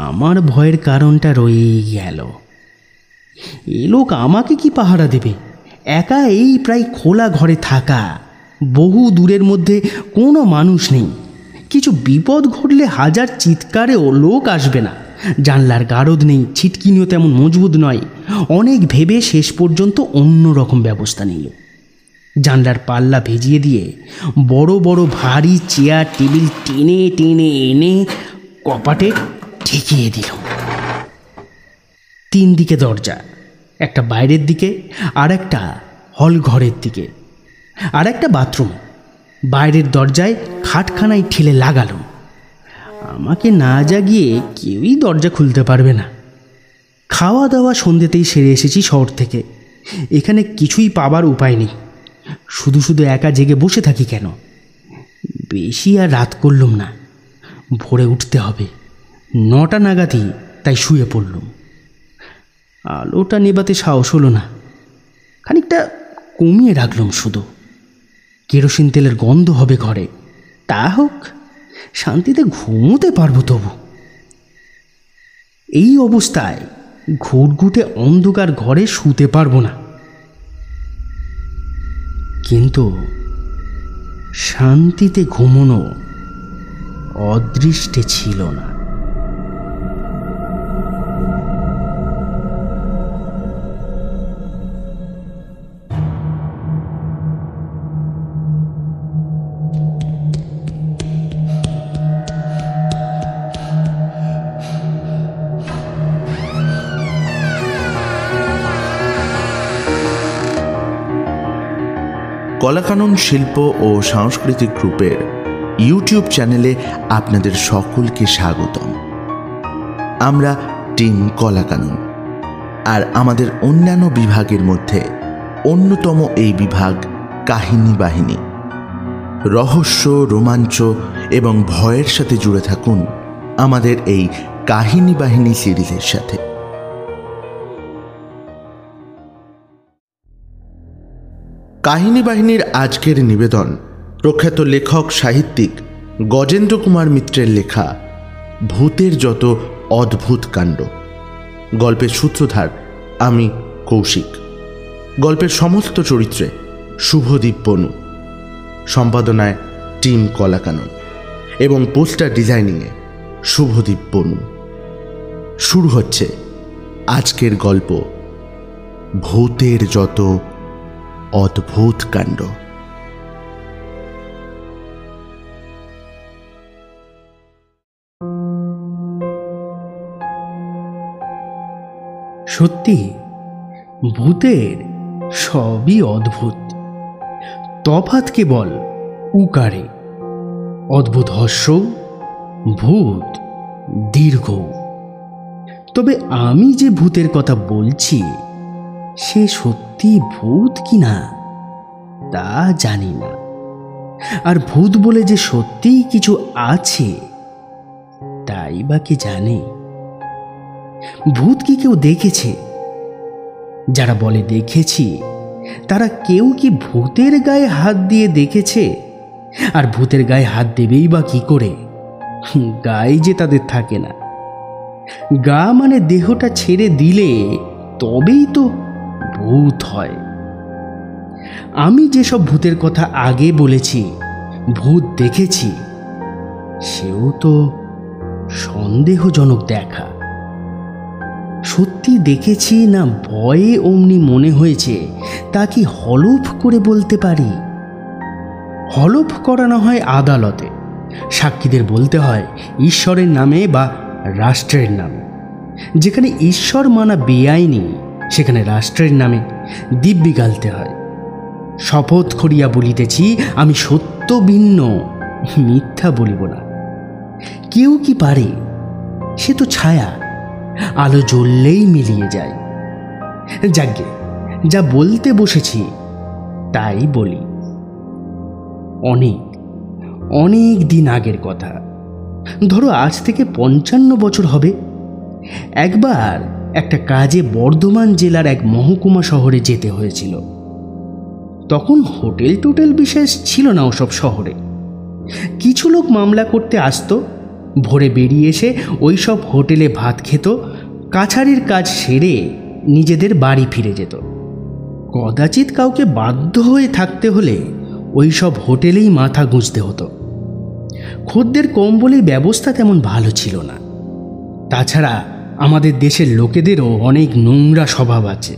আমার ভয়ের কারণটা রয়েই গেল। এ লোক আমাকে কি পাহারা দেবে? একা এই প্রায় খোলা ঘরে থাকা, বহু দূরের মধ্যে কোনো মানুষ নেই। কিছু বিপদ ঘটলে হাজার চিৎকারেও লোক আসবে না। জানলার গারদ নেই, ছিটকিনিও তেমন মজবুত নয়। অনেক ভেবে শেষ পর্যন্ত অন্য রকম ব্যবস্থা নিল। জানলার পাল্লা ভেজিয়ে দিয়ে বড় বড় ভারী চেয়ার টেবিল টেনে টেনে এনে কপাটে ঠেকিয়ে দিল। 3 দিকে দরজা, একটা বাইরের দিকে, আর একটা হল ঘরের দিকে, আর একটা বাথরুম। বাইরের দরজায় খাটখানায় ঠেলে লাগালো। আমাকে না জাগিয়ে কেউই দরজা খুলতে পারবে না। খাওয়া দাওয়া সন্ধ্যেতেই সেরে এসেছি শহর থেকে। এখানে কিছুই পাবার উপায় নেই। শুধু শুধু একা জেগে বসে থাকি কেন? বেশি আর রাত করলাম না, ভোরে উঠতে হবে। 9টা নাগাদই তাই শুয়ে পড়লুম। আলোটা নেবাতে সাহস হলো না, খানিকটা কমিয়ে রাখলাম। শুধু কেরোসিন তেলের গন্ধ হবে ঘরে, তা হোক, শান্তিতে ঘুমোতে পারবো তবু। এই অবস্থায় ঘুটঘুটে অন্ধকার ঘরে শুতে পারবো না। কিন্তু শান্তিতে ঘুমোনো অদৃষ্টে ছিল না। কলাকানন শিল্প ও সাংস্কৃতিক গ্রুপের ইউটিউব চ্যানেলে আপনাদের সকলকে স্বাগতম। আমরা টিম কলাকানন, আর আমাদের অন্যান্য বিভাগের মধ্যে অন্যতম এই বিভাগ কাহিনী বাহিনী। রহস্য, রোমাঞ্চ এবং ভয়ের সাথে জুড়ে থাকুন আমাদের এই কাহিনী বাহিনী সিরিজের সাথে। কাহিনী বাহিনীর আজকের নিবেদন প্রখ্যাত লেখক সাহিত্যিক গজেন্দ্র কুমার মিত্রের লেখা ভূতের যত অদ্ভুত কাণ্ড। গল্পের সূত্রধার আমি কৌশিক। গল্পের সমস্ত চরিত্রে শুভদীপ বনু, সম্পাদনায় টিম কলাকানন এবং পোস্টার ডিজাইনিংয়ে শুভদীপ বনু। শুরু হচ্ছে আজকের গল্প ভূতের যত অদ্ভুত কাণ্ড। সত্যি ভূতের সবই অদ্ভুত। তফাৎ কেবল উকারে। অদ্ভুত হস্য, ভূত দীর্ঘ। তবে আমি যে ভূতের কথা বলছি সে সত্যি ভূত কিনা তা জানি না। আর ভূত বলে যে সত্যিই কিছু আছে তাই বা কি জানে? ভূত কি কেউ দেখেছে? যারা বলে দেখেছি তারা কেউ কি ভূতের গায়ে হাত দিয়ে দেখেছে? আর ভূতের গায়ে হাত দেবেই বা কি করে? গায়ে যে তাদের থাকে না। গা মানে দেহটা ছেড়ে দিলে তবেই তো ভূত হয়। আমি যেসব ভূতের কথা আগে বলেছি, ভূত দেখেছি, সেও তো সন্দেহজনক দেখা। সত্যি দেখেছি না ভয়ে অমনি মনে হয়েছে তা কি হলফ করে বলতে পারি? হলফ করানো হয় আদালতে। সাক্ষীদের বলতে হয় ঈশ্বরের নামে বা রাষ্ট্রের নামে। যেখানে ঈশ্বর মানা বেআইনি সেখানে রাষ্ট্রের নামে দিব্যি গালতে হয়। শপথ করিয়া বলিতেছি আমি সত্য ভিন্ন, মিথ্যা বলিব না। কেউ কি পারে? সে তো ছায়া, আলো জ্বললেই মিলিয়ে যায়। যাজ্ঞে, যা বলতে বসেছি তাই বলি। অনেক অনেক দিন আগের কথা, ধরো আজ থেকে 55 বছর হবে। একবার একটা কাজে বর্ধমান জেলার এক মহকুমা শহরে যেতে হয়েছিল। তখন হোটেল টোটেল বিশেষ ছিল না ওসব শহরে। কিছু লোক মামলা করতে আসতো, ভোরে বেরিয়ে এসে ওই সব হোটেলে ভাত খেত, কাছারির কাজ সেরে নিজেদের বাড়ি ফিরে যেত। কদাচিৎ কাউকে বাধ্য হয়ে থাকতে হলে ওই সব হোটেলেই মাথা গুঁজতে হতো। খদ্দের কম বলেই ব্যবস্থা তেমন ভালো ছিল না। তাছাড়া আমাদের দেশের লোকেদেরও অনেক নোংরা স্বভাব আছে,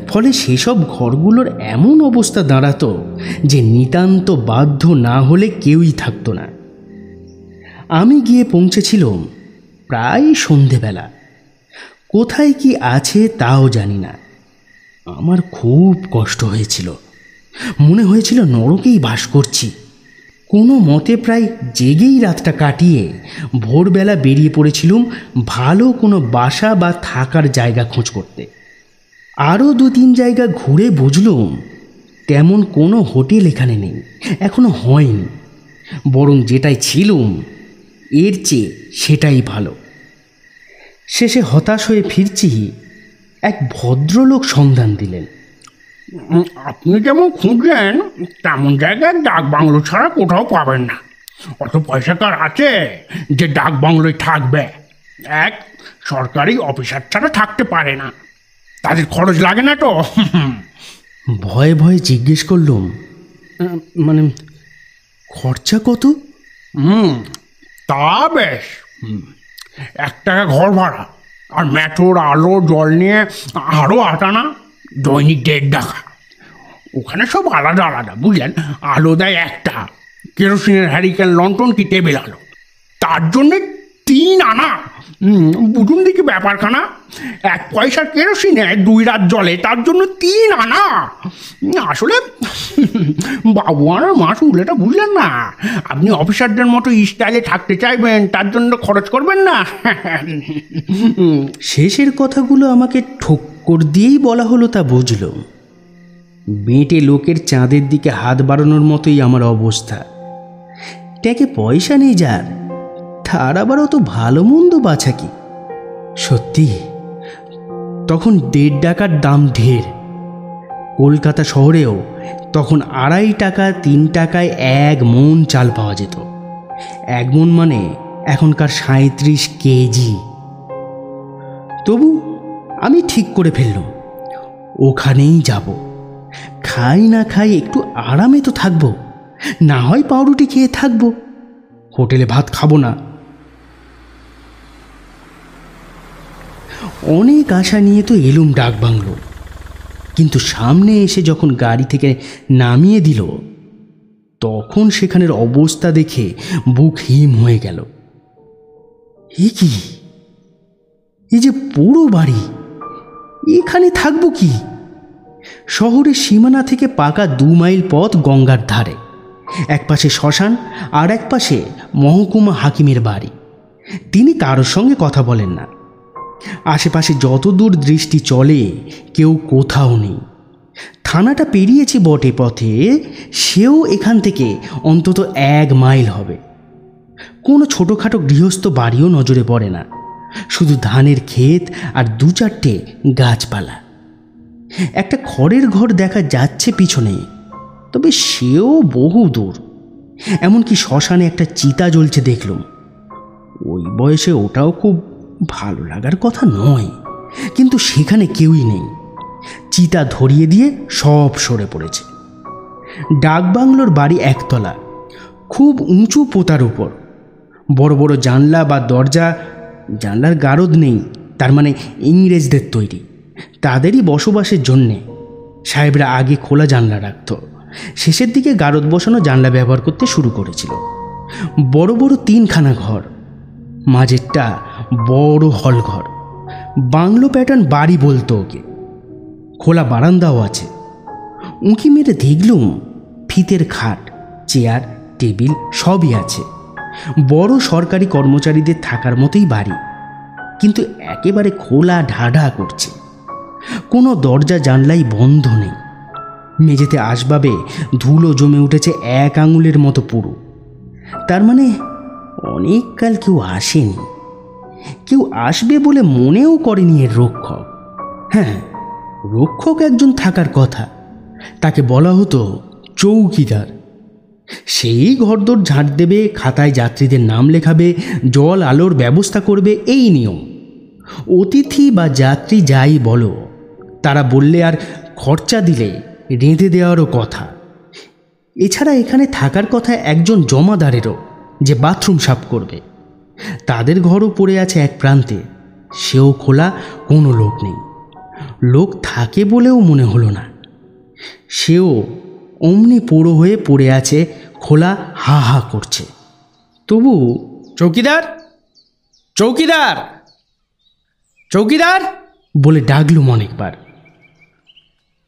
ফলে সেসব ঘরগুলোর এমন অবস্থা দাঁড়াতো যে নিতান্ত বাধ্য না হলে কেউই থাকতো না। আমি গিয়ে পৌঁছেছিলাম প্রায় সন্ধেবেলা। কোথায় কি আছে তাও জানি না। আমার খুব কষ্ট হয়েছিল, মনে হয়েছিল নরকেই বাস করছি। কোনো মতে প্রায় জেগেই রাতটা কাটিয়ে ভোরবেলা বেরিয়ে পড়েছিলুম ভালো কোনো বাসা বা থাকার জায়গা খোঁজ করতে। আরও 2-3 জায়গা ঘুরে বুঝলুম তেমন কোনো হোটেল এখানে নেই, এখনো হয়নি। বরং যেটাই ছিলুম এর চেয়ে সেটাই ভালো। শেষে হতাশ হয়ে ফিরছি, এক ভদ্রলোক সন্ধান দিলেন। আপনি যেমন খুঁজলেন তেমন জায়গায় ডাক বাংলো ছাড়া কোথাও পাবেন না। অত পয়সা কার আছে যে ডাক বাংলোয় থাকবে? এক সরকারি অফিসার ছাড়া থাকতে পারে না, তাদের খরচ লাগে না তো। ভয়ে ভয়ে জিজ্ঞেস করলুম, মানে খরচা কত? তা বেশ, 1 টাকা ঘর ভাড়া, আর মেট্রোর আলো জল নিয়ে আরও 8 আনা, দৈনিক 1.5 টাকা। ওখানে সব আলাদা আলাদা, বুঝলেন? আলো দেয় একটা, কেরোসিনের হ্যারিকেন, লন্ঠন কি টেবিল আলো, তার জন্যে 3 আনা। বুঝুন দেখি ব্যাপারখানা, 1 পয়সার কেরোসিনে 2 রাত জলে, তার জন্য 3 আনা। আসলে বাবু আনার মাসুল, এটা বুঝলেন না? আপনি অফিসারদের মতো স্টাইলে থাকতে চাইবেন, তার জন্য খরচ করবেন না। শেষের কথাগুলো আমাকে ঠোক্কর দিয়েই বলা হলো তা বুঝলাম। বেঁটে লোকের চাঁদের দিকে হাত বাড়ানোর মতোই আমার অবস্থা। ট্যাকে পয়সা নেই যার, তার আবার অত ভালো মন্দ বাছা কি? সত্যি তখন 1.5 টাকার দাম ঢের। কলকাতা শহরেও তখন 2.5 টাকা 3 টাকায় 1 মণ চাল পাওয়া যেত। 1 মণ মানে এখনকার 37 কেজি। তবু আমি ঠিক করে ফেললাম ওখানেই যাব। খাই না খাই একটু আরামে তো থাকবো, না হয় পাউরুটি খেয়ে থাকবো, হোটেলে ভাত খাবো না। অনেক আশা নিয়ে তো এলুম ডাক বাংলো, কিন্তু সামনে এসে যখন গাড়ি থেকে নামিয়ে দিল তখন সেখানের অবস্থা দেখে বুক হিম হয়ে গেল। এ কি, এই যে পুরো বাড়ি, এখানে থাকবো কি? শহরের সীমানা থেকে পাকা 2 মাইল পথ গঙ্গার ধারে, এক পাশে শ্মশান আর এক পাশে মহকুমা হাকিমের বাড়ি। তিনি কারোর সঙ্গে কথা বলেন না। আশেপাশে যত দূর দৃষ্টি চলে কেউ কোথাও নেই। থানাটা পেরিয়েছি বটে পথে, সেও এখান থেকে অন্তত 1 মাইল হবে। কোনো ছোটোখাটো গৃহস্থ বাড়িও নজরে পড়ে না, শুধু ধানের ক্ষেত আর 2-4টে গাছপালা। একটা খড়ের ঘর দেখা যাচ্ছে পিছনে, তবে সেও বহু দূর। এমনকি শ্মশানে একটা চিতা জ্বলছে দেখলুম। ওই বয়সে ওটাও খুব ভালো লাগার কথা নয়, কিন্তু সেখানে কেউই নেই। চিতা ধরিয়ে দিয়ে সব সরে পড়েছে। ডাকবাংলোর বাড়ি 1 তলা, খুব উঁচু পোতার উপর। বড় বড় জানলা বা দরজা, জানলার গারদ নেই, তার মানে ইংরেজদের তৈরি, তাদেরই বসবাসের জন্যে। সাহেবরা আগে খোলা জানলা রাখত, শেষের দিকে গারদ বসানো জানলা ব্যবহার করতে শুরু করেছিল। বড় বড় 3খানা ঘর, মাঝেরটা বড় হল ঘর। বাংলো প্যাটার্ন বাড়ি বলতো ওকে। খোলা বারান্দাও আছে। উঁকি মেরে দেখলুম ফিতের খাট, চেয়ার, টেবিল সবই আছে। বড় সরকারি কর্মচারীদের থাকার মতোই বাড়ি, কিন্তু একেবারে খোলা ঢাঢা করছে। কোনো দরজা জানলাই বন্ধ নেই। মেঝেতে আসবাবে ধুলো জমে উঠেছে 1 আঙুলের মতো পুরো। তার মানে অনেককাল কেউ আসেনি, কেউ আসবে বলে মনেও করেনি এর রক্ষক। হ্যাঁ, রক্ষক একজন থাকার কথা, তাকে বলা হতো চৌকিদার। সেই ঘরদোর ঝাঁট দেবে, খাতায় যাত্রীদের নাম লেখাবে, জল আলোর ব্যবস্থা করবে, এই নিয়ম। অতিথি বা যাত্রী যাই বলো, তারা বললে আর খরচা দিলে রেঁধে দেওয়ারও কথা। এছাড়া এখানে থাকার কথা একজন জমাদারেরও, যে বাথরুম সাফ করবে। তাদের ঘরও পড়ে আছে এক প্রান্তে, সেও খোলা, কোনো লোক নেই। লোক থাকে বলেও মনে হলো না। সেও অমনি পোড়ো হয়ে পড়ে আছে, খোলা, হা হা করছে। তবু চৌকিদার, চৌকিদার, চৌকিদার বলে ডাকলুম অনেকবার।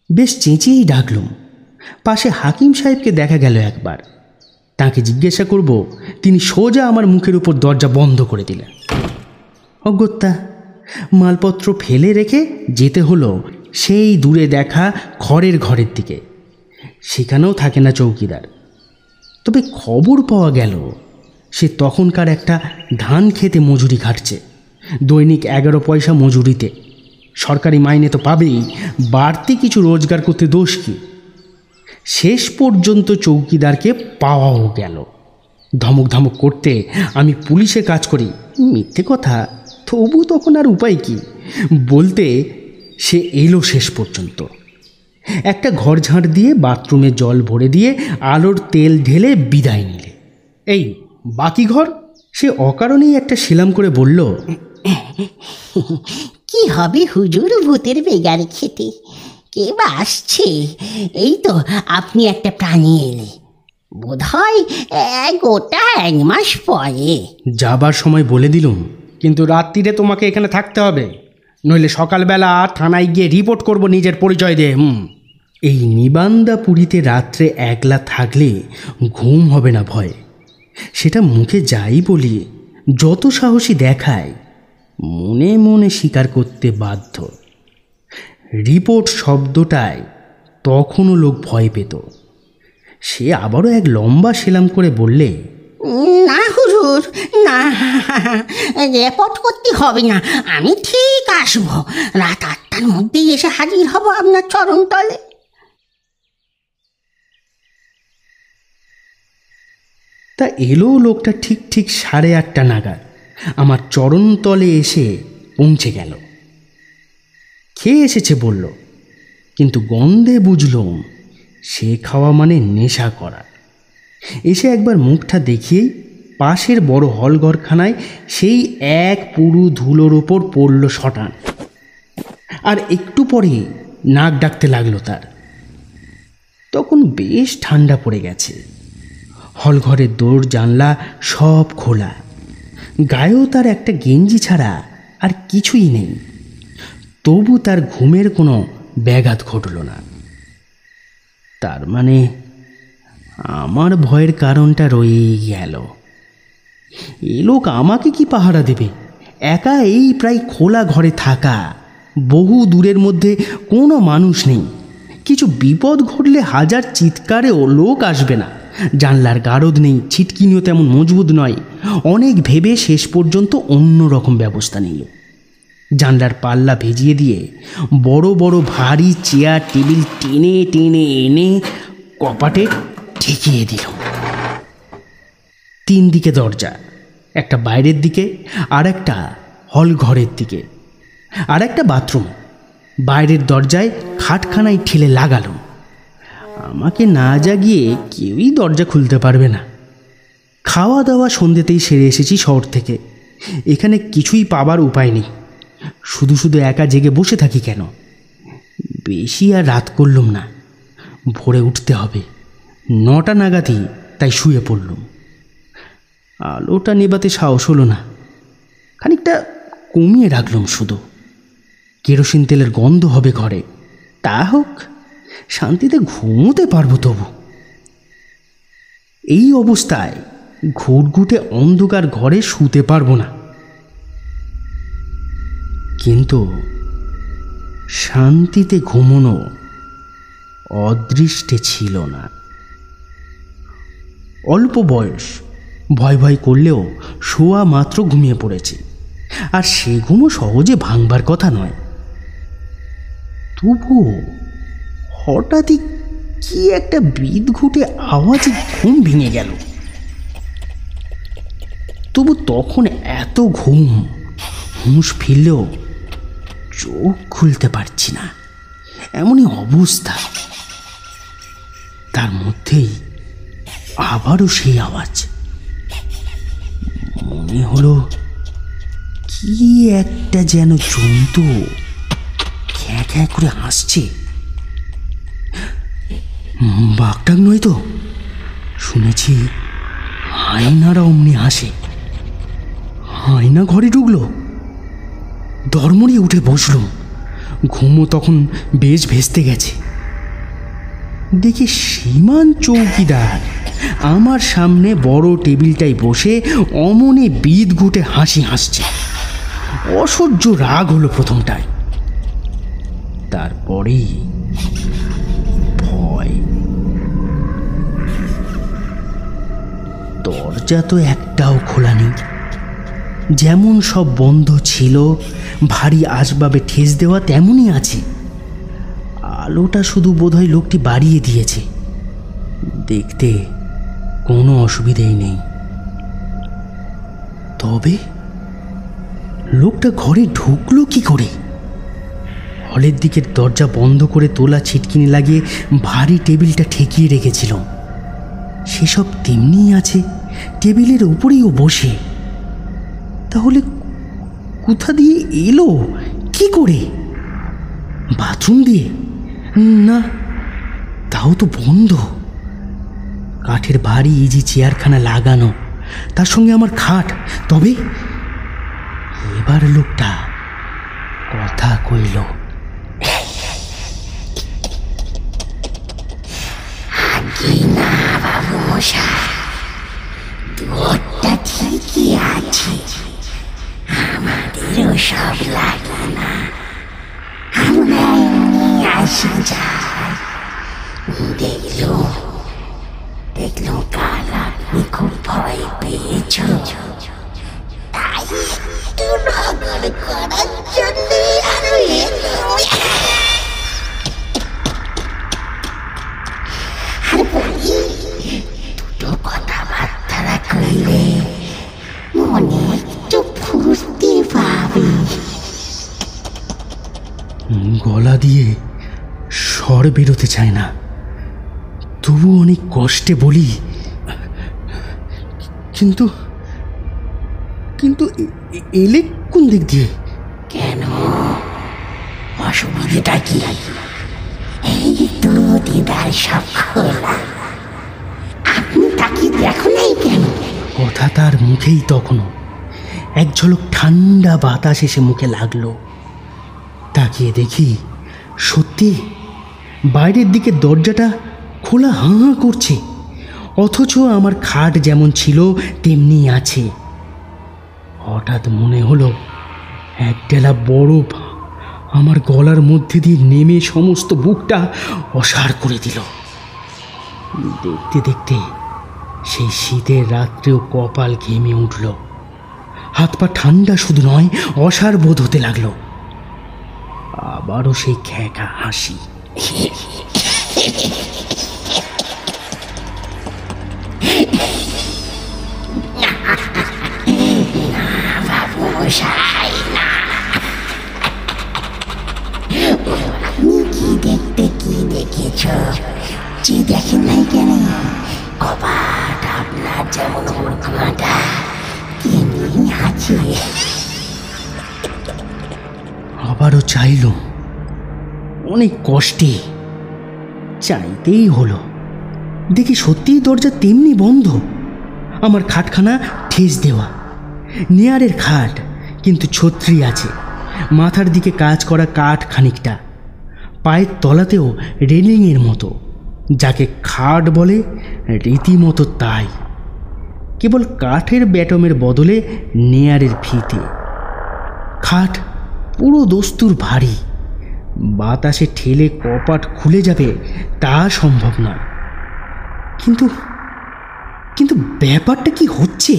বেশ চেঁচিয়েই ডাকলুম। পাশে হাকিম সাহেবকে দেখা গেল একবার। তাকে জিজ্ঞাসা করব, তিনি সোজা আমার মুখের উপর দরজা বন্ধ করে দিলেন। অগত্যা মালপত্র ফেলে রেখে যেতে হলো সেই দূরে দেখা খড়ের ঘরের দিকে। সেখানেও থাকে না চৌকিদার। তবে খবর পাওয়া গেল সে তখনকার একটা ধান খেতে মজুরি খাটছে, দৈনিক 11 পয়সা মজুরিতে। সরকারি মাইনে তো পাবেই, বাড়তি কিছু রোজগার করতে দোষ কি? শেষ পর্যন্ত চৌকিদারকে পাওয়াও গেল। ধমক ধমক করতে আমি পুলিশে কাজ করি, মিথ্যে কথা, তবু তখন আর উপায় কি বলতে সে এলো শেষ পর্যন্ত। একটা ঘর ঝাঁট দিয়ে, বাথরুমে জল ভরে দিয়ে, আলোর তেল ঢেলে বিদায় নিলে। এই বাকি ঘর? সে অকারণেই একটা সেলাম করে বলল, কি হবে হুজুর ভূতের বেগার খেতে? কে বা আসছে? এই তো আপনি একটা প্রাণী এলে, বোধ হয় গোটা 1 মাস পরে। যাবার সময় বলে দিলুম, কিন্তু রাত্রিরে তোমাকে এখানে থাকতে হবে, নইলে সকালবেলা থানায় গিয়ে রিপোর্ট করব নিজের পরিচয় দিয়ে। এই নিবান্দাপুরীতে রাত্রে একলা থাকলে ঘুম হবে না ভয়। সেটা মুখে যাই বলি, যত সাহসী দেখায়, মনে মনে স্বীকার করতে বাধ্য। রিপোর্ট শব্দটায় তখনও লোক ভয় পেত। সে আবারও এক লম্বা সেলাম করে বললে, না হুজুর, না, রিপোর্ট করতে হবে না, আমি ঠিক আসবো। রাত 8টার মধ্যেই এসে হাজির হব আপনার চরণতলে। তা এলো লোকটা ঠিক 8:30 নাগাদ আমার চরণতলে এসে পৌঁছে গেল। খেয়ে এসেছে বলল, কিন্তু গন্ধে বুঝলুম সে খাওয়া মানে নেশা করা। এসে একবার মুখটা দেখিয়েই পাশের বড় হলঘরখানায় সেই এক পুরু ধুলোর ওপর পড়ল শটান। আর একটু পরে নাক ডাকতে লাগলো তার। তখন বেশ ঠান্ডা পড়ে গেছে। হলঘরের দৌড় জানলা সব খোলা, গায়েও তার একটা গেঞ্জি ছাড়া আর কিছুই নেই। তবু তার ঘুমের কোনো ব্যাঘাত ঘটল না। তার মানে আমার ভয়ের কারণটা রয়েই গেল। এ লোক আমাকে কি পাহারা দেবে? একা এই প্রায় খোলা ঘরে থাকা, বহু দূরের মধ্যে কোনো মানুষ নেই। কিছু বিপদ ঘটলে হাজার চিৎকারেও লোক আসবে না। জানলার গারদ নেই, ছিটকিনিও তেমন মজবুত নয়। অনেক ভেবে শেষ পর্যন্ত অন্য রকম ব্যবস্থা নিল। জানলার পাল্লা ভেজিয়ে দিয়ে বড় বড় ভারী চেয়ার টেবিল টেনে টেনে এনে কপাটে ঠেকিয়ে দিল। 3 দিকে দরজা, একটা বাইরের দিকে, আর একটা হল ঘরের দিকে, আর একটা বাথরুম। বাইরের দরজায় খাটখানায় ঠেলে লাগালো। আমাকে না জাগিয়ে কেউই দরজা খুলতে পারবে না। খাওয়া দাওয়া সন্ধ্যেতেই সেরে এসেছি শহর থেকে। এখানে কিছুই পাবার উপায় নেই। শুধু শুধু একা জেগে বসে থাকি কেন? বেশি আর রাত করলুম না, ভোরে উঠতে হবে। 9টা নাগাদই তাই শুয়ে পড়লুম। আলোটা নেবাতে সাহস হলো না, খানিকটা কমিয়ে রাখলুম শুধু। কেরোসিন তেলের গন্ধ হবে ঘরে, তা হোক, শান্তিতে ঘুমোতে পারবো তবু। এই অবস্থায় ঘুটঘুটে অন্ধকার ঘরে শুতে পারবো না। কিন্তু শান্তিতে ঘুমোনো অদৃষ্টে ছিল না। অল্প বয়স, ভয় ভয় করলেও শোয়া মাত্র ঘুমিয়ে পড়েছে, আর সে ঘুমও সহজে ভাঙবার কথা নয়। তবুও হঠাৎই কি একটা বিদঘুটে আওয়াজে ঘুম ভেঙে গেল। তবু তখন এত ঘুম, হুঁশ ফিরলেও চোখ খুলতে পারছি না, এমনই অবস্থা। তার মধ্যেই আবারও সেই আওয়াজ। মনে হলো কি একটা যেন জন্তু খ্যাঁ খ্যাঁ করে হাসছে। বাঘটাক নয় তো? শুনেছি হায়নারা অমনি হাসে। হায়না ঘরে ঢুকলো। ধর্মড়িয়ে উঠে বসলুম। ঘুমও তখন বেশ ভেস্তে গেছে। দেখি সীমান চৌকিদার আমার সামনে বড় টেবিলটায় বসে অমনে বিদ ঘুটে হাসি হাসছে। অসহ্য রাগ হলো প্রথমটায়, তারপরেই ভয়। দরজা তো একটাও খোলা নেই, যেমন সব বন্ধ ছিল, ভারী আসবাবে ঠেস দেওয়া তেমনই আছে। আলোটা শুধু বোধহয় লোকটি বাড়িয়ে দিয়েছে। দেখতে কোনো অসুবিধেই নেই। তবে লোকটা ঘরে ঢুকলো কি করে? হলের দিকের দরজা বন্ধ করে তোলা ছিটকিনি লাগিয়ে ভারী টেবিলটা ঠেকিয়ে রেখেছিল, সেসব তেমনিই আছে। টেবিলের উপরেই ও বসে। তাহলে কোথা দিয়ে এলো? কি করে? বাথরুম দিয়ে? না, তাও তো বন্ধ। কাঠের ভারী ইজি চেয়ারখানা লাগানো, তার সঙ্গে আমার খাট। তবে এবার লোকটা কথা কইল। আগে না বাবু মশাই, দুধটা ঠিকই আছে, আমাদেরও সব লাগে না, আমরা এমনি আসি যাই। দেখলো কাল আপনি খুব ভয় পেয়েছ, তাই একটু নজর করার জন্য আরো এলো। আর বলি, দুটো কথাবার্তা কইলে মনে একটু ফুর্তি পাবে। গলা দিয়ে স্বর বেরোতে চায় না, তবু অনেক কষ্টে বলি, কিন্তু কিন্তু এলে কোন দিক দিয়ে? কেন, অসুবিধাটা কি? এই তো দিদার সব খোলা, আপনি তাকে দেখো নাই কেন? কথা তার মুখেই তখনও। এক ঝলক ঠান্ডা বাতাস এসে মুখে লাগলো। তাকিয়ে দেখি সত্যি বাইরের দিকে দরজাটা খোলা হাঁ হাঁ করছে, অথচ আমার খাট যেমন ছিল তেমনি আছে। হঠাৎ মনে হলো এক ডেলা বরফ আমার গলার মধ্যে দিয়ে নেমে সমস্ত বুকটা অসাড় করে দিল। দেখতে দেখতে সেই শীতের রাত্রেও কপাল ঘেমে উঠল। হাত পা ঠান্ডা শুধু নয়, অসাড় বোধ হতে লাগলো। আবারও সেই খ্যাঁকা হাসি। বাবু মশাই না, আপনি কি দেখেছ? যে দেখেন নাই কেন? কপাট আপনার যেমন কাঁটা তেমনি আছে। আবারও চাইল, অনেক কষ্টে। চাইতেই হলো। দেখি সত্যিই দরজা তেমনি বন্ধ। আমার খাটখানা ঠেস দেওয়া, নেয়ারের খাট, কিন্তু ছত্রি আছে। মাথার দিকে কাজ করা কাঠ খানিকটা, পায়ের তলাতেও রেলিংয়ের মতো। যাকে খাট বলে রীতিমতো তাই, কেবল কাঠের ব্যাটমের বদলে নেয়ারের ফিতে। খাট পুরো দস্তুর ভারী, বাতাসে ঠেলে কপাট খুলে যাবে তা সম্ভব নয়। কিন্তু কিন্তু ব্যাপারটা কি হচ্ছে?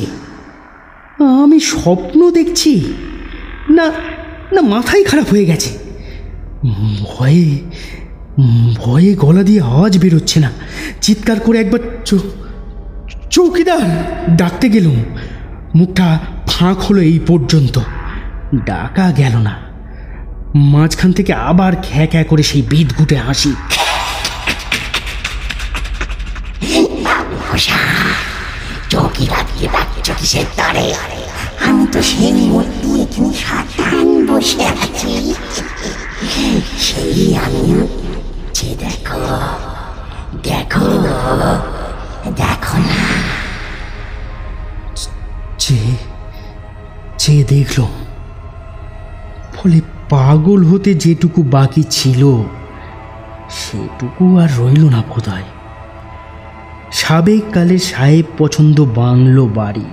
আমি স্বপ্ন দেখছি না না মাথাই খারাপ হয়ে গেছে। ভয়ে ভয়ে গলা দিয়ে আওয়াজ বেরোচ্ছে না। চিৎকার করে একবার চৌকিদার ডাকতে গেলুম, মুখটা ফাঁক হলো এই পর্যন্ত, ডাকা গেল না। মাঝখান থেকে আবার খ্যা খ্যা করে সেই বিদঘুটে হাসি। চৌকিদারকে ডাকছ কিসের তরে? আমি তো সেই মূর্তি এখানে সাবধান বসে আছি, সেই আমি যে দেখো দেখো দেখো না। চেয়ে দেখল, ফলে পাগল হতে যেটুকু বাকি ছিল সেটুকু আর রইল না বোধহয়। সাবেক কালে সাহেব পছন্দ বাংলো বাড়ি,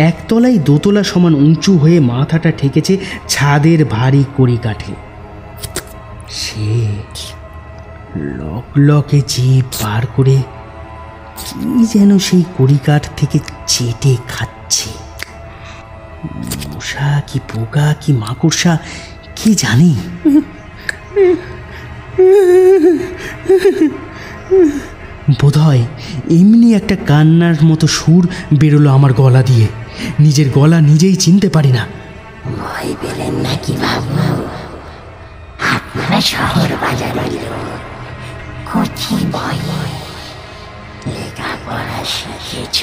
একতলায় দোতলা সমান উঁচু হয়ে মাথাটা ঠেকেছে ছাদের ভারী কড়িকাঠে। সে লকলকে জিভ বার করে কি যেন সেই কড়িকাঠ থেকে চেটে খাচ্ছে। মশা কি পোকা কি মাকড়সা কি জানি। বোধহয় এমনি একটা কান্নার মতো সুর বেরোলো আমার গলা দিয়ে। নিজের গলা নিজেই চিনতে পারি না। ভয় পেলেন নাকি বাবু? আপনারা শহর বাজারের লোক, কচি ভয়ে লেখাপড়া শিখেছ,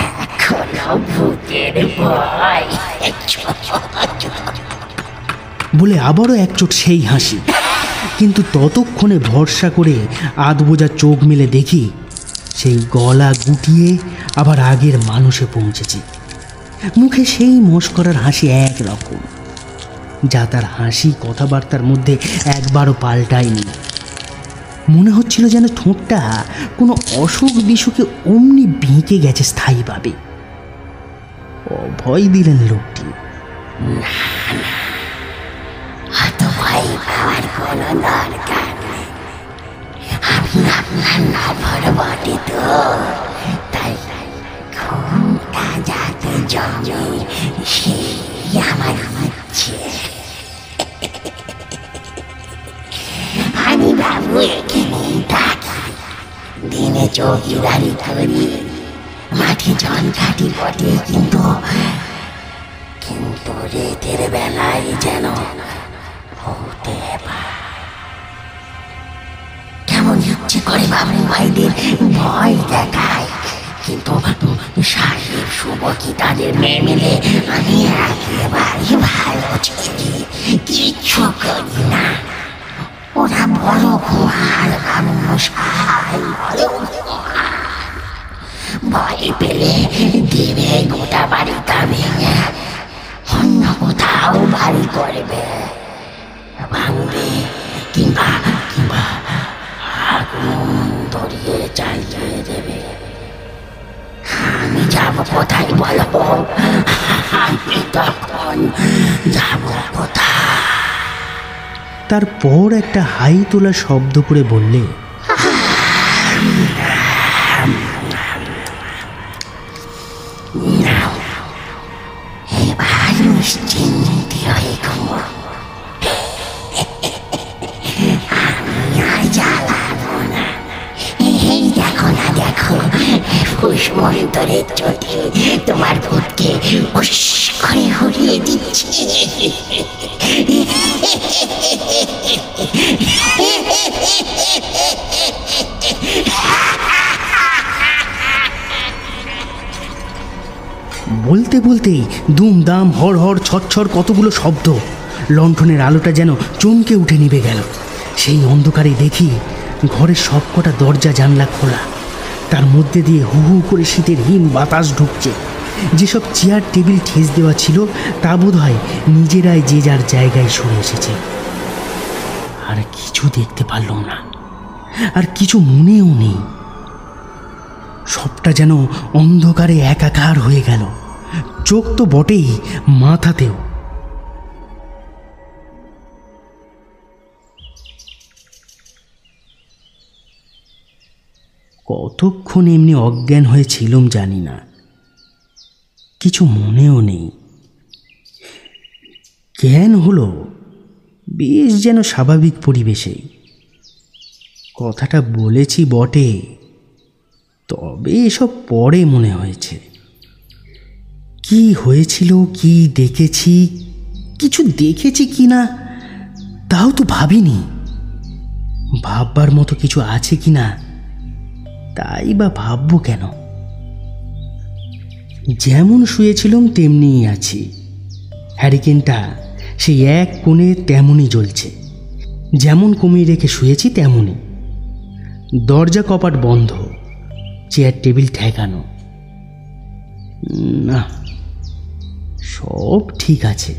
এখনো ভূতের ভয় বলে আবারও একচোট সেই হাসি। কিন্তু ততক্ষণে ভরসা করে আধ বোঝা চোখ মেলে দেখি সেই গলা গুটিয়ে আবার আগের মানুষে পৌঁছেছে। মুখে সেই মস্করার হাসি একরকম, যা তার হাসি কথাবার্তার মধ্যে একবারও পাল্টায়নি। মনে হচ্ছিল যেন ঠোঁটটা কোনো অসুখ বিসুখে অমনি বেঁকে গেছে স্থায়ীভাবে। অভয় দিলেন লোকটি। অত ভয় পাওয়ার কোনো দরকার নেই, আমি আপনার নভর বটে তো, তাই ঘুমটা যাতে জমে সেই আমার ইচ্ছে। আমি বাবু এখানেই থাকি, দিনে চৌকিদারি করি, মাঠে জন কাটি বটে, কিন্তু রেতের বেলায় যেন হতে পারে। কেমন ইচ্ছে করে বাবু ভাইদের ভয় দেখায়, কিন্তু সাহেব শুভকি তাদের মেয়ে মিলে আমি একেবারে ভালো ছেলে, কিচ্ছু করি না। ওরা বড় ঘুমার বাবু মশাই, বড় ঘুমার। ভয় পেলে দেবে গোটা বাড়িটা ভেঙে অন্য কোথাও বাড়ি করবে, ভাঙবে, কিংবা আগুন ধরিয়ে চালিয়ে দেবে। আমি যাব কোথায় বলো? আমি তখন যাব কোথায়? তারপর একটা হাই তোলা শব্দ করে বললে, এবার নিশ্চিন্তে হয়ে ঘুমো, আমি আর জ্বালাবো না। এই দেখো না, দেখো ফুসমন্তরের চোটে তোমার ভূতকে উস করে হরিয়ে দিচ্ছে। বলতে বলতেই দুমদাম হর হর ছচ্ছর কতগুলো শব্দ। লণ্ঠনের আলোটা যেন চমকে উঠে নিভে গেল। সেই অন্ধকারে দেখি ঘরের সবকটা দরজা জানলা খোলা, তার মধ্যে দিয়ে হু হু করে শীতের হিম বাতাস ঢুকছে। যেসব চেয়ার টেবিল ঠেস দেওয়া ছিল তা বোধ হয় নিজেরাই যে যার জায়গায় সরে এসেছে। আর কিছু দেখতে পারলাম না, আর কিছু মনেও নেই। সবটা যেন অন্ধকারে একাকার হয়ে গেল, চোখ তো বটেই, মাথাতেও। কতক্ষণ এমনি অজ্ঞান হয়েছিলাম জানি না, কিছু মনেও নেই। জ্ঞান হলো বেশ যেন স্বাভাবিক পরিবেশেই। কথাটা বলেছি বটে, তবে এসব পরে মনে হয়েছে। কি হয়েছিল, কি দেখেছি, কিছু দেখেছি কি না তাও তো ভাবিনি। ভাববার মতো কিছু আছে কি না তাই বা ভাববো কেন? যেমন শুয়েছিলাম তেমনিই আছি। হ্যারিকেনটা সেই এক কোণে তেমনই জ্বলছে, যেমন কমিয়ে রেখে শুয়েছি তেমনই। দরজা কপাট বন্ধ, চেয়ার টেবিল ঠেকানো। না, সব ঠিক আছে,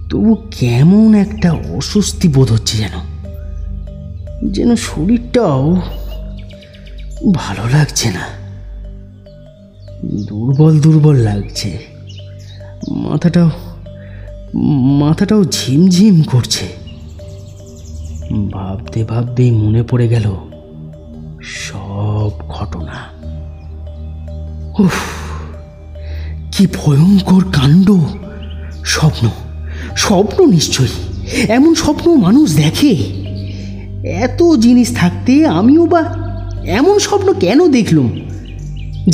তবু কেমন একটা অস্বস্তি বোধ হচ্ছে, যেন শরীরটাও ভালো লাগছে না। দুর্বল দুর্বল লাগছে, মাথাটাও ঝিমঝিম করছে। ভাবতে ভাবতেই মনে পড়ে গেল সব ঘটনা। উফ, কি ভয়ঙ্কর কাণ্ড! স্বপ্ন নিশ্চয়ই। এমন স্বপ্ন মানুষ দেখে? এত জিনিস থাকতে আমিও বা এমন স্বপ্ন কেন দেখলুম?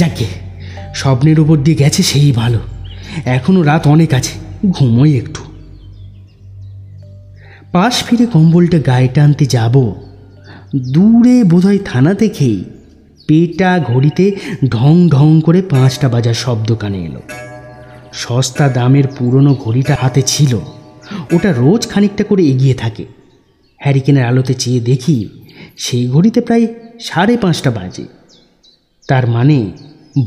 যাকে স্বপ্নের উপর দিয়ে গেছে সেই ভালো। এখনো রাত অনেক আছে, ঘুমোই একটু। পাশ ফিরে কম্বলটা গায়ে টানতে যাব, দূরে বোধহয় থানা থেকেই পেটা ঘড়িতে ঢং ঢং করে 5টা বাজার শব্দ কানে এলো। সস্তা দামের পুরনো ঘড়িটা হাতে ছিল, ওটা রোজ খানিকটা করে এগিয়ে থাকে। হ্যারিকেনের আলোতে চেয়ে দেখি সেই ঘড়িতে প্রায় 5:30 বাজে। তার মানে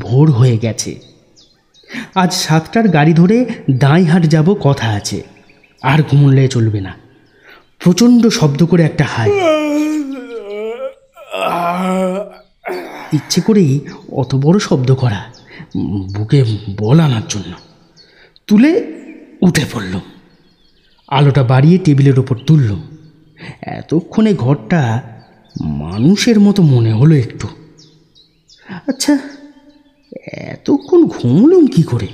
ভোর হয়ে গেছে। আজ 7টার গাড়ি ধরে দাঁইহাট যাব, কথা আছে। আর ঘুমলে চলবে না। প্রচণ্ড শব্দ করে একটা হাই। ইচ্ছে করেই অত বড় শব্দ করা, বুকে বল আনার জন্য। তুলে উঠে পড়লাম, আলোটা বাড়িয়ে টেবিলের ওপর তুললাম। এতক্ষণে ঘরটা মানুষের মতো মনে হলো একটু। আচ্ছা, এতক্ষণ ঘুমলাম কি করে?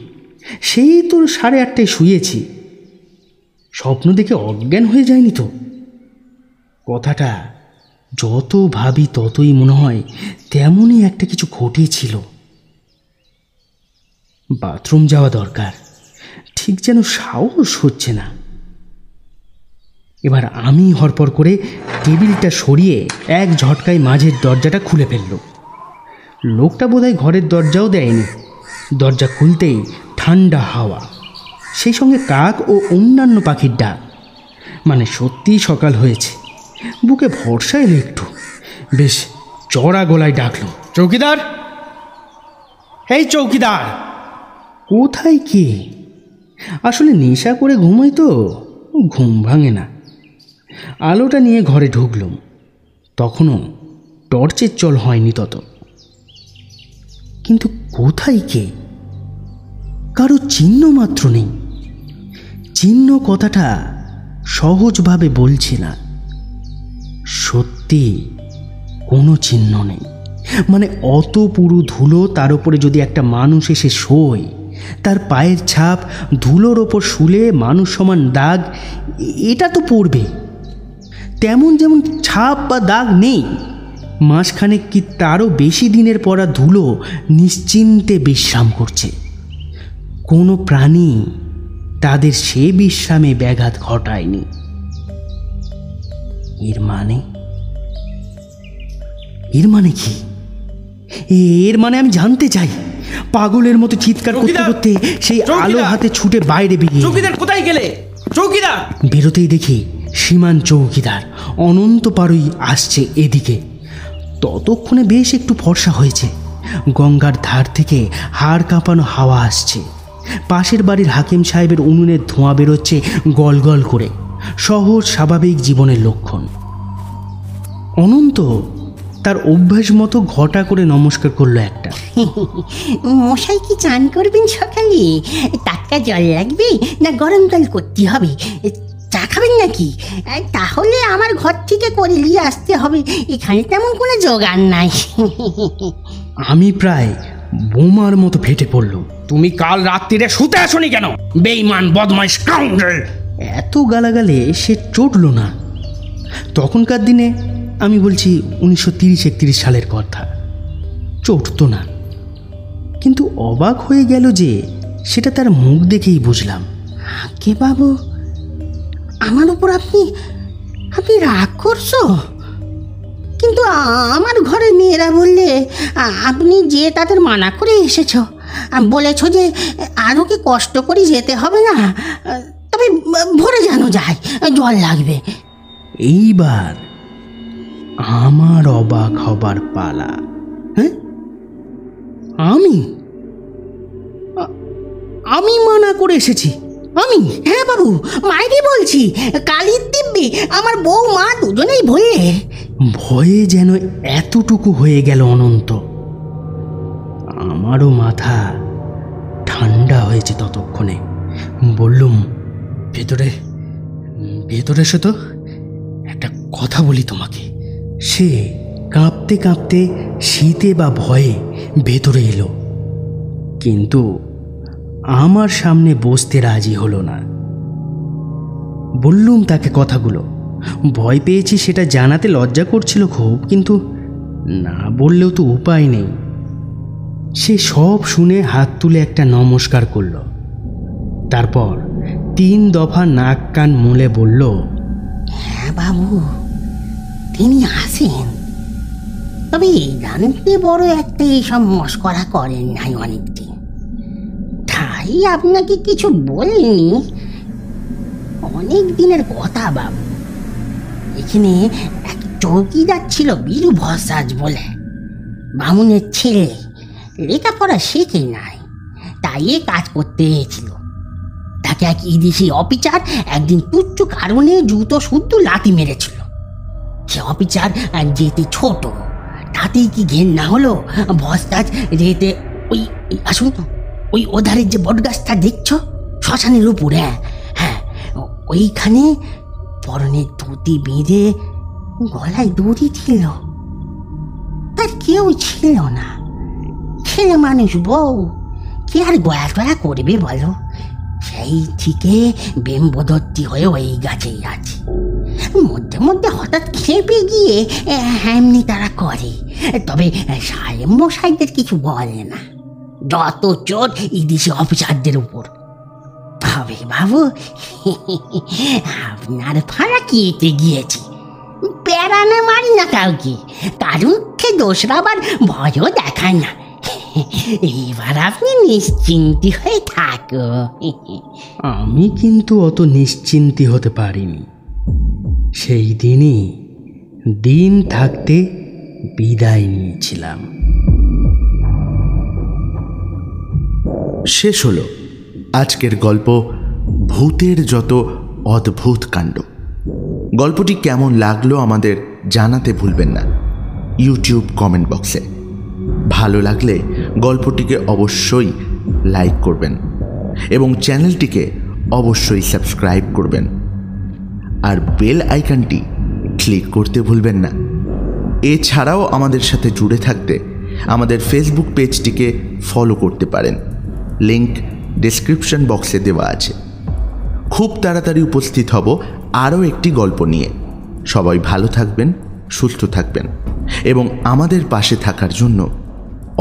সেই তো 8:30টায় শুয়েছি। স্বপ্ন দেখে অজ্ঞান হয়ে যায়নি তো? কথাটা যত ভাবি ততই মনে হয় তেমনই একটা কিছু ঘটেছিল। বাথরুম যাওয়া দরকার, ঠিক যেন সাহস হচ্ছে না। এবার আমি হরপর করে টেবিলটা সরিয়ে এক ঝটকায় মাঝের দরজাটা খুলে ফেলল। লোকটা বোধহয় ঘরের দরজাও দেয়নি। দরজা খুলতেই ঠান্ডা হাওয়া, সেই সঙ্গে কাক ও অন্যান্য পাখির ডাক। মানে সত্যিই সকাল হয়েছে। বুকে ভরসা এলো একটু। বেশ চড়া গলায় ডাকলো, চৌকিদার! এই চৌকিদার! কোথায় কে? আসলে নেশা করে ঘুমাই তো, ঘুম ভাঙে না। আলোটা নিয়ে ঘরে ঢুকলাম। তখনও টর্চের চল হয়নি তত। কিন্তু কোথায় কে? কারো চিহ্ন মাত্র নেই। চিহ্ন কথাটা সহজভাবে বলছি না, সত্যি কোনো চিহ্ন নেই। মানে অত পুরো ধুলো, তার উপরে যদি একটা মানুষ এসে শোয়, তার পায়ের ছাপ ধুলোর ওপর শুলে মানুষ সমান দাগ, এটা তো পড়বে। তেমন যেমন ছাপ বা দাগ নেই। মাসখানেক কি তারও বেশি দিনের পরা ধুলো নিশ্চিন্তে বিশ্রাম করছে। কোনো প্রাণী তাদের সে বিশ্রামে ব্যাঘাত ঘটায়নি। এর মানে কি? এর মানে আমি জানতে চাই। পাগলের মতো চিৎকার করতে করতে সেই আলো হাতে ছুটে বাইরে বেরিয়ে। চৌকিদার, কোথায় গেলে? চৌকিদার! বেরোতেই দেখি সীমান চৌকিদার অনন্ত পারই আসছে এদিকে। ততক্ষণে বেশ একটু ফর্সা হয়েছে। গঙ্গার ধার থেকে হাড় কাঁপানো হাওয়া আসছে। পাশের বাড়ির হাকিম সাহেবের উনুনের ধোঁয়া বেরোচ্ছে গল গল করে। সহজ স্বাভাবিক জীবনের লক্ষণ। অনন্ত তার অভ্যাস মতো ঘটা করে নমস্কার করলো একটা। মশাই কি চান করবেন সকালে? টাটকা জল লাগবে না গরম জল করতে হবে? চা খাবেন নাকি? তাহলে আমার ঘর থেকে করে নিয়ে আসতে হবে, এখানে তেমন কোনো জোগাড় নাই। আমি প্রায় বোমার মতো ফেটে পড়ল। তুমি কাল রাত্রিরে শুতে আসনি কেন, বেঈমান বদমাইশ স্কাউন্ডার! এত গালাগালে সে চটল না। তখনকার দিনে, আমি বলছি 1930-31 সালের কথা, চটতো না। কিন্তু অবাক হয়ে গেল যে সেটা তার মুখ দেখেই বুঝলাম। কে বাবু, আমার উপর আপনি রাগ করছো? কিন্তু আমার ঘরে মেয়েরা বললে আপনি যে তাদের মানা করে এসেছো, বলেছ যে আরও কি কষ্ট করে যেতে হবে না, তবে ভোরে যেন যায়, জল লাগবে। এইবার আমার অবাক হবার পালা। হ্যাঁ, আমি মানা করে এসেছি? আমি? হ্যাঁ বাবু, মাইরি বলছি, কালির দিব্যি আমার বউ মা দুজনেই বললে। ভয়ে যেন এতটুকু হয়ে গেল অনন্ত। আমারও মাথা ঠান্ডা হয়েছে ততক্ষণে। বললুম, ভেতরে এসো তো, একটা কথা বলি তোমাকে। সে কাঁপতে কাঁপতে শীতে বা ভয়ে ভেতরে এলো, কিন্তু আমার সামনে বসতে রাজি হলো না। বললুম তাকে কথাগুলো, ভয় পেয়েছি সেটা জানাতে লজ্জা করছিল খুব, কিন্তু না বললেও তো উপায় নেই। সে সব শুনে হাত তুলে একটা নমস্কার করল, তারপর 3 দফা নাক কান মুলে বলল, হ্যাঁ বাবু, তিনি আসেন, তবে জানতে বড় একটা এইসব মস্করা করেন নাই অনেকদিন, তাই আপনাকে কিছু বলিনি। অনেক দিনের কথা বাবু, এখানে এক চৌকিদার ছিল বীরু ভরসাজ বলে, বামুনের ছেলে, লেখাপড়া শেখে নাই, তাই এ কাজ করতে এসেছিল। তাকে এক ইদিশি অফিসার একদিন তুচ্ছ কারণে জুতো শুদ্ধ লাথি মেরেছিল। সে অফিসার যেতে ছোট, তাতেই কি ঘেন্না হলো, ভরসাজ যেতে ওই আসুন, ওই ওধারের যে বটগাছটা দেখছো শ্মশানের উপরে, হ্যাঁ ওইখানে পরনে ধুতি বেঁধে গলায় দড়ি ছিল। তার কেউ ছিল না, ছেলে মানুষ বউ, কে আর গয়া টয়া করবে বলো? সেই থেকে বেম্বদত্তি হয়ে ওই গাছেই আছে। মধ্যে মধ্যে হঠাৎ খেপে গিয়ে এমনি তারা করে, তবে সাহেব মশাইদের কিছু বলে না, যত চোট ইদিশি অফিসারদের উপর। তবে বাবু, আপনার ফাঁড়া কি এতে গিয়েছে, বেড়ানো মারি না কাউকে, কারুকে দোসরাবার ভয়ও দেখায় না। এবার আপনি নিশ্চিন্তি হয়ে থাকো। আমি কিন্তু অত নিশ্চিন্তি হতে পারিনি। সেই দিনই দিন থাকতে বিদায় নিয়েছিলাম। শেষ হলো আজকের গল্প, ভূতের যত অদ্ভুত কাণ্ড। গল্পটি কেমন লাগলো আমাদের জানাতে ভুলবেন না ইউটিউব কমেন্ট বক্সে। ভালো লাগলে গল্পটিকে অবশ্যই লাইক করবেন এবং চ্যানেলটিকে অবশ্যই সাবস্ক্রাইব করবেন, আর বেল আইকনটি ক্লিক করতে ভুলবেন না। এছাড়াও আমাদের সাথে জুড়ে থাকতে আমাদের ফেসবুক পেজটিকে ফলো করতে পারেন, লিংক ডেসক্রিপশন বক্সে দেওয়া আছে। খুব তাড়াতাড়ি উপস্থিত হব আরও একটি গল্প নিয়ে। সবাই ভালো থাকবেন, সুস্থ থাকবেন এবং আমাদের পাশে থাকার জন্য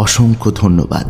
অসংখ্য ধন্যবাদ।